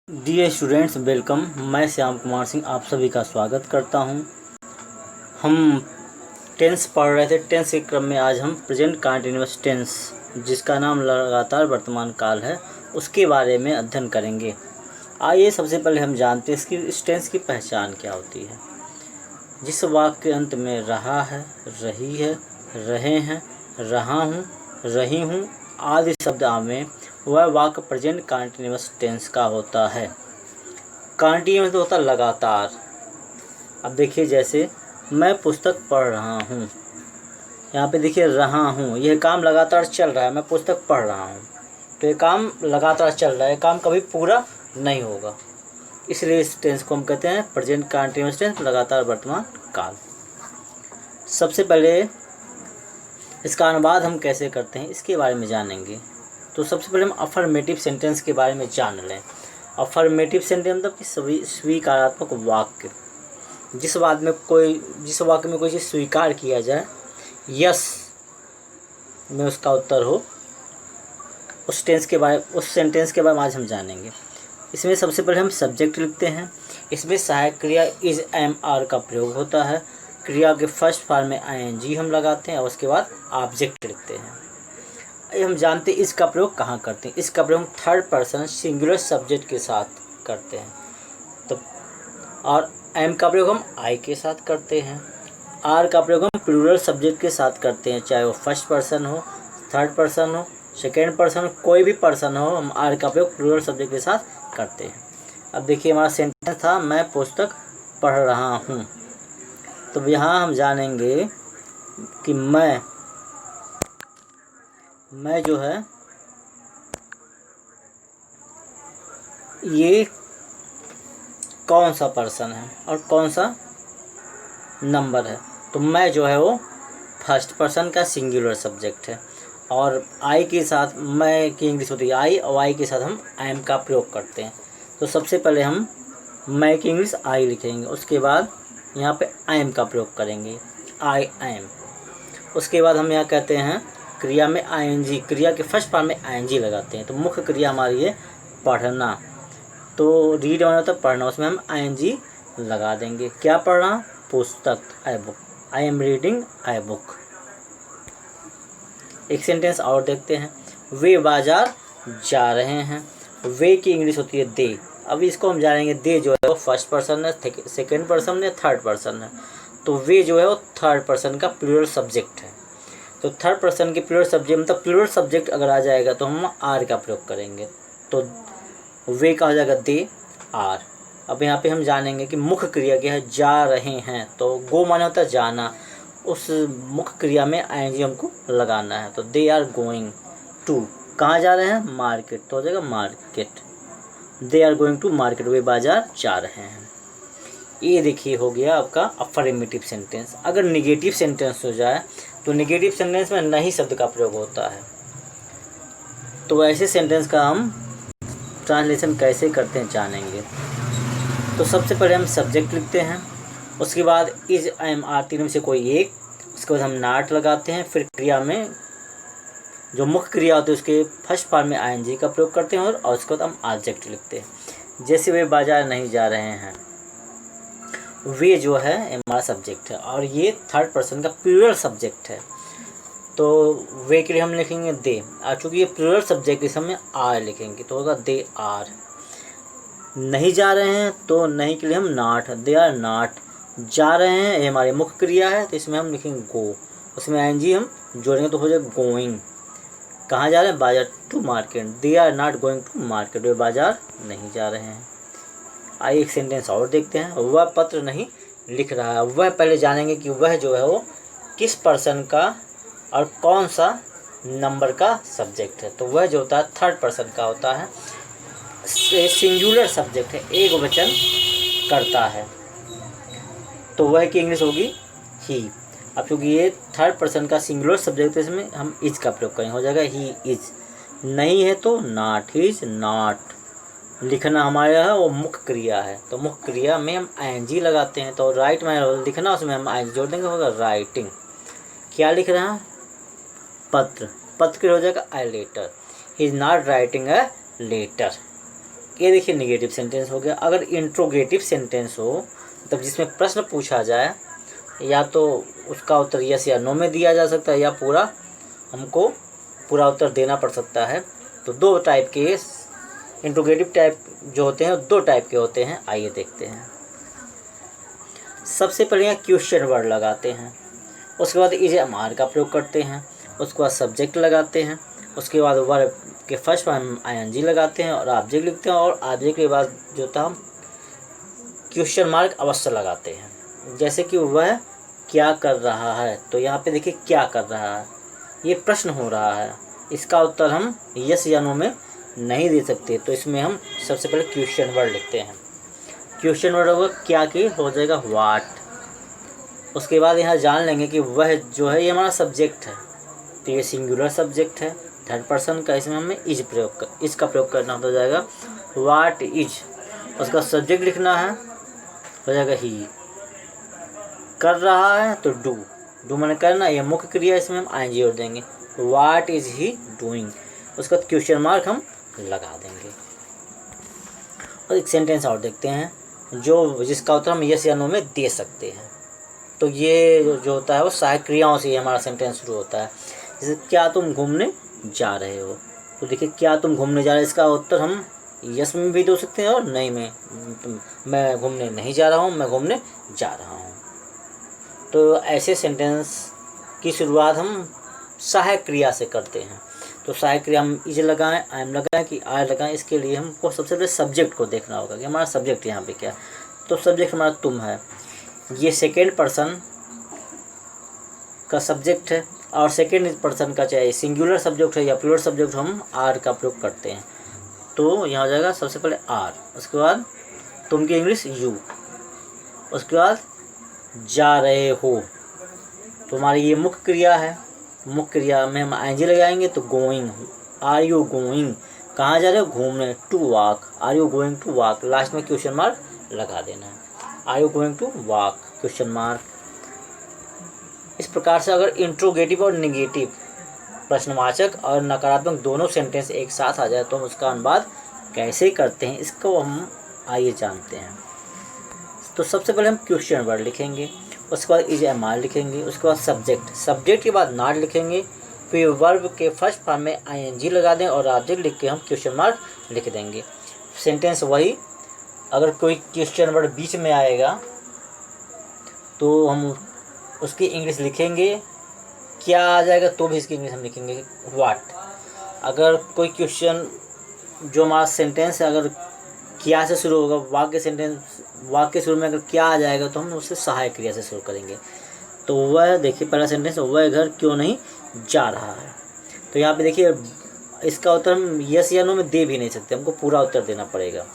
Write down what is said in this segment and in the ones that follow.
Dear students, welcome. मैं श्याम कुमार सिंह आप सभी का स्वागत करता हूं। हम टेंस पढ़ रहे थे। टेंस के क्रम में आज हम प्रेजेंट कंटिन्यूअस टेंस, जिसका नाम लगातार वर्तमान काल है, उसके बारे में अध्ययन करेंगे। आइए सबसे पहले हम जानते हैं इस टेंस की पहचान क्या होती है। जिस वाक्य के अंत में रहा है, रही है, रहे हैं, रहा हूँ, रही हूँ आदि शब्द आवें, वह वाक्य प्रेजेंट कंटिन्यूअस टेंस का होता है। कंटिन्यूअस तो होता है लगातार। अब देखिए, जैसे मैं पुस्तक पढ़ रहा हूँ, यहाँ पे देखिए रहा हूँ, यह काम लगातार चल रहा है। मैं पुस्तक पढ़ रहा हूँ तो ये काम लगातार चल रहा है, काम कभी पूरा नहीं होगा, इसलिए इस टेंस को हम कहते हैं प्रेजेंट कंटिन्यूअस टेंस, लगातार वर्तमान काल। सबसे पहले इसका अनुवाद हम कैसे करते हैं इसके बारे में जानेंगे। तो सबसे पहले हम अफर्मेटिव सेंटेंस के बारे में जान लें। अफर्मेटिव सेंटेंस मतलब कि सभी स्वीकारात्मक वाक्य, जिस वाक्य में कोई चीज़ स्वीकार किया जाए, यस में उसका उत्तर हो, उस सेंटेंस के बारे में आज हम जानेंगे। इसमें सबसे पहले हम सब्जेक्ट लिखते हैं। इसमें सहायक क्रिया इज, एम, आर का प्रयोग होता है। क्रिया के फर्स्ट फॉर्म में आईएनजी हम लगाते हैं और उसके बाद ऑब्जेक्ट लिखते हैं। हम जानते हैं इसका प्रयोग कहाँ करते हैं। इसका प्रयोग हम थर्ड पर्सन सिंगुलर सब्जेक्ट के साथ करते हैं। तो और एम का प्रयोग हम आई के साथ करते हैं। आर का प्रयोग हम प्लूरल सब्जेक्ट के साथ करते हैं, चाहे वो फर्स्ट पर्सन हो, थर्ड पर्सन हो, सेकेंड पर्सन हो, कोई भी पर्सन हो, हम आर का प्रयोग प्लूरल सब्जेक्ट के साथ करते हैं। अब देखिए, हमारा सेंटेंस था मैं पुस्तक पढ़ रहा हूँ। तो यहाँ हम जानेंगे कि मैं जो है ये कौन सा पर्सन है और कौन सा नंबर है। तो मैं जो है वो फर्स्ट पर्सन का सिंगुलर सब्जेक्ट है, और आई के साथ, मैं की इंग्लिश होती है आई, और आई के साथ हम एम का प्रयोग करते हैं। तो सबसे पहले हम मैं की इंग्लिश आई लिखेंगे, उसके बाद यहाँ पे एम का प्रयोग करेंगे, आई एम। उसके बाद हम यहाँ कहते हैं क्रिया में आईएनजी, क्रिया के फर्स्ट फॉर्म में आईएनजी लगाते हैं। तो मुख्य क्रिया हमारी है पढ़ना, तो रीड होना था पढ़ना, उसमें हम आईएनजी लगा देंगे। क्या पढ़ रहा? पुस्तक, I book, I am reading I book. एक सेंटेंस और देखते हैं। वे बाजार जा रहे हैं। वे की इंग्लिश होती है दे। अब इसको हम जानेंगे, दे जो है वो फर्स्ट पर्सन है, सेकेंड पर्सन है, थर्ड पर्सन है। तो वे जो है वो थर्ड पर्सन का प्लूरल सब्जेक्ट है। तो थर्ड पर्सन के प्लूरल सब्जेक्ट, मतलब प्लूरल सब्जेक्ट अगर आ जाएगा तो हम आर का प्रयोग करेंगे। तो वे का हो जाएगा दे, आर। अब यहाँ पे हम जानेंगे कि मुख्य क्रिया क्या है, जा रहे हैं। तो गो माने होता है जाना, उस मुख्य क्रिया में आईएनजी हमको लगाना है। तो दे आर गोइंग टू, कहाँ जा रहे हैं? मार्केट, तो हो जाएगा market. They are going to market, वे बाजार जा रहे हैं। ये देखिए हो गया आपका अफर्मेटिव सेंटेंस। अगर निगेटिव सेंटेंस हो जाए तो निगेटिव सेंटेंस में नहीं शब्द का प्रयोग होता है। तो ऐसे सेंटेंस का हम ट्रांसलेशन कैसे करते हैं जानेंगे। तो सबसे पहले हम सब्जेक्ट लिखते हैं, उसके बाद इज, एम, आर तीनों में से कोई एक, उसके बाद हम नॉट लगाते हैं। फिर क्रिया में जो मुख्य क्रिया होती है उसके फर्स्ट फॉर्म में आईएनजी का प्रयोग करते हैं, और उसके बाद हम ऑब्जेक्ट लिखते हैं। जैसे वे बाजार नहीं जा रहे हैं, वे जो है हमारा सब्जेक्ट है, और ये थर्ड पर्सन का प्लूरल सब्जेक्ट है। तो वे के लिए हम लिखेंगे दे, और चूँकि ये प्लूरल सब्जेक्ट इस समय आर लिखेंगे तो होगा दे आर। नहीं जा रहे हैं तो नहीं के लिए हम नॉट, दे आर नॉट। जा रहे हैं ये हमारी मुख्य क्रिया है, तो इसमें हम लिखेंगे गो, उसमें आईएनजी हम जोड़ेंगे तो हो जाएगा गोइंग। कहाँ जा रहे हैं? बाजार, to market. They are not going to market, वे बाजार नहीं जा रहे हैं। आइए एक सेंटेंस और देखते हैं। वह पत्र नहीं लिख रहा है। वह पहले जानेंगे कि वह जो है वो किस पर्सन का और कौन सा नंबर का सब्जेक्ट है। तो वह जो होता है थर्ड पर्सन का होता है, सिंगुलर सब्जेक्ट है, एक वचन करता है। तो वह की इंग्लिश होगी ही। अब क्योंकि ये थर्ड पर्सन का सिंगुलर सब्जेक्ट है, इसमें हम इज का प्रयोग करेंगे, हो जाएगा ही इज। नहीं है तो नॉट, ही इज नॉट। लिखना हमारा है वो मुख्य क्रिया है, तो मुख्य क्रिया में हम आईएनजी लगाते हैं। तो राइट में लिखना, उसमें हम आईएनजी जोड़ देंगे, होगा राइटिंग। क्या लिख रहे हैं? पत्र, पत्र के हो जाएगा I letter, he is not writing a letter. ये देखिए निगेटिव सेंटेंस हो गया। अगर इंट्रोगेटिव सेंटेंस हो तब जिसमें प्रश्न पूछा जाए, या तो उसका उत्तर यस या नो में दिया जा सकता है, या पूरा हमको पूरा उत्तर देना पड़ सकता है। तो दो टाइप के इंट्रोगेटिव टाइप जो होते हैं, दो टाइप के होते हैं। आइए देखते हैं। सबसे पहले यहाँ क्वेश्चन वर्ड लगाते हैं, उसके बाद इज एम आर का प्रयोग करते हैं, उसके बाद सब्जेक्ट लगाते हैं, उसके बाद वर्ब के फर्स्ट में हम ING लगाते हैं और ऑब्जेक्ट लिखते हैं, और ऑब्जेक्ट के बाद जो होता है हम क्वेश्चन मार्क अवश्य लगाते हैं। जैसे कि वह क्या कर रहा है, तो यहाँ पे देखिए क्या कर रहा है, ये प्रश्न हो रहा है, इसका उत्तर हम यस या नो में नहीं दे सकते, तो इसमें हम सबसे पहले क्वेश्चन वर्ड लिखते हैं। क्वेश्चन वर्ड होगा क्या की हो जाएगा व्हाट। उसके बाद यहाँ जान लेंगे कि वह जो है ये हमारा सब्जेक्ट है, तो ये सिंगुलर सब्जेक्ट है, थर्ड पर्सन का, इसमें हमें इज इसका प्रयोग करना हो जाएगा व्हाट इज। उसका सब्जेक्ट लिखना है, हो जाएगा ही। कर रहा है तो डू मैंने करना, ये मुख्य क्रिया, इसमें हम ING जोड़ देंगे, व्हाट इज ही डूइंग। उसके बाद क्वेश्चन मार्क हम लगा देंगे। और एक सेंटेंस और देखते हैं जिसका उत्तर हम यस या नो में दे सकते हैं। तो ये जो होता है वो सहायक क्रियाओं से हमारा सेंटेंस शुरू होता है। जैसे क्या तुम घूमने जा रहे हो, तो देखिए क्या तुम घूमने जा रहे हो, इसका उत्तर हम यस में भी दे सकते हैं और नहीं में। मैं घूमने नहीं जा रहा हूँ, मैं घूमने जा रहा हूँ। तो ऐसे सेंटेंस की शुरुआत हम सहायक क्रिया से करते हैं। तो सहायक क्रिया हम इज लगाएं, आई एम लगाएं कि आर लगाएं, इसके लिए हमको सबसे पहले सब्जेक्ट को देखना होगा कि हमारा सब्जेक्ट यहाँ पे क्या है। तो सब्जेक्ट हमारा तुम है, ये सेकेंड पर्सन का सब्जेक्ट है, और सेकेंड पर्सन का चाहे सिंगुलर सब्जेक्ट है या प्लूरल सब्जेक्ट, हम आर का प्रयोग करते हैं। तो यहाँ हो जाएगा सबसे पहले आर, उसके बाद तुम की इंग्लिश यू, उसके बाद जा रहे हो, तो हमारी ये मुख्य क्रिया है। मुख्य क्रिया में हम ING लगाएंगे, तो गोइंग, आर यू गोइंग, कहाँ जा रहे हो, घूमने, to walk, are you going to walk, last में क्वेश्चन मार्क लगा देना है, are you going to walk, question mark. इस प्रकार से अगर इंट्रोगेटिव और निगेटिव, प्रश्नवाचक और नकारात्मक दोनों सेंटेंस एक साथ आ जाए तो हम उसका अनुवाद कैसे करते हैं, इसको हम आइए जानते हैं। तो सबसे पहले हम क्वेश्चन वर्ड लिखेंगे, उसके बाद इज एम आर लिखेंगे, उसके बाद सब्जेक्ट के बाद नॉट लिखेंगे, फिर वर्ब के फर्स्ट फॉर्म में ING लगा दें और ऑब्जेक्ट लिख के हम क्वेश्चन मार्क लिख देंगे। सेंटेंस वही, अगर कोई क्वेश्चन वर्ड बीच में आएगा तो हम उसकी इंग्लिश लिखेंगे, क्या आ जाएगा तो भी इसकी इंग्लिश हम लिखेंगे व्हाट। अगर कोई क्वेश्चन जो हमारा सेंटेंस है अगर क्या से शुरू होगा, वाक्य शुरू में अगर क्या आ जाएगा तो हम उससे सहायक क्रिया से शुरू करेंगे। तो वह देखिए पहला सेंटेंस, वह घर क्यों नहीं जा रहा है, तो यहाँ पे देखिए इसका उत्तर हम यस या नो में दे भी नहीं सकते, हमको पूरा उत्तर देना पड़ेगा।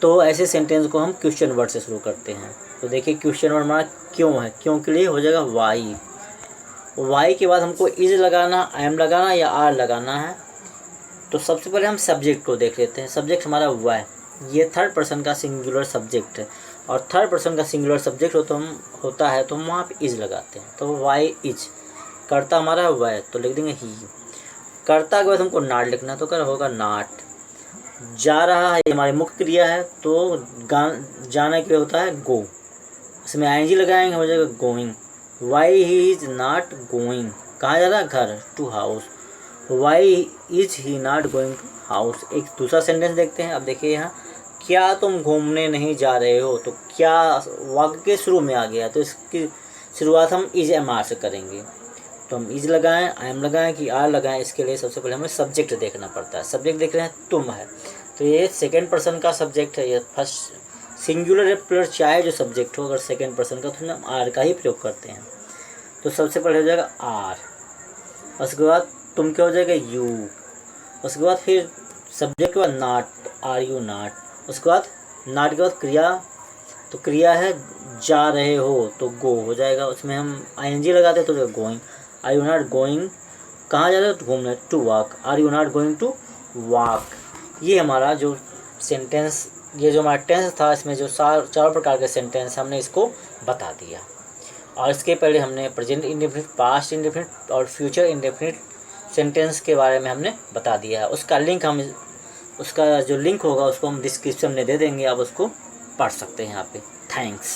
तो ऐसे सेंटेंस को हम क्वेश्चन वर्ड से शुरू करते हैं। तो देखिए क्वेश्चन वर्ड हमारा क्यों है, क्यों के लिए हो जाएगा वाई के बाद हमको इज लगाना, आई एम लगाना या आर लगाना है। तो सबसे पहले हम सब्जेक्ट को देख लेते हैं। सब्जेक्ट हमारा हुआ है, ये थर्ड पर्सन का सिंगुलर सब्जेक्ट है, और थर्ड पर्सन का सिंगुलर सब्जेक्ट होता है तो हम वहाँ पे इज लगाते हैं। तो वाई इज, कर्ता हमारा हुआ है तो लिख देंगे ही। कर्ता के बाद हमको नॉट लिखना, तो क्या होगा नॉट। जा रहा है हमारी मुख्य क्रिया है, तो जाने के लिए होता है गो, इसमें ING लगाएंगे, हो जाएगा going. Why he is not going, कहाँ जा रहा है, घर, to house. Why is he not going to house. एक दूसरा सेंटेंस देखते हैं। अब देखिए यहाँ, क्या तुम घूमने नहीं जा रहे हो, तो क्या वाक्य के शुरू में आ गया, तो इसकी शुरुआत हम इज एम आर से करेंगे। तो हम इज लगाएं, आई एम लगाएं कि आर लगाएं, इसके लिए सबसे पहले हमें सब्जेक्ट देखना पड़ता है। सब्जेक्ट देख रहे हैं तुम है, तो ये सेकेंड पर्सन का सब्जेक्ट है, ये फर्स्ट सिंगुलर या प्लूरल चाहे जो सब्जेक्ट हो, अगर सेकेंड पर्सन का तो हम आर का ही प्रयोग करते हैं। तो सबसे पहले हो जाएगा आर, उसके बाद तुम क्या हो जाएगा यू, उसके बाद फिर सब्जेक्ट के बाद नॉट, आर यू नॉट, उसके बाद नॉट के बाद क्रिया, तो क्रिया है जा रहे हो तो गो हो जाएगा, उसमें हम ING लगाते हैं तो going. Are you not going, कहाँ जा रहे हो, तो घूमने, to walk, are you not going to walk. ये हमारा जो सेंटेंस, ये जो हमारा टेंस था, इसमें जो चार प्रकार के सेंटेंस हमने इसको बता दिया। और इसके पहले हमने प्रेजेंट इंडेफिनिट, पास्ट इंडेफिनिट और फ्यूचर इंडेफिनिट सेंटेंस के बारे में हमने बता दिया है। उसका लिंक हम उसका जो लिंक होगा उसको हम डिस्क्रिप्शन में दे देंगे, आप उसको पढ़ सकते हैं यहाँ पे। थैंक्स।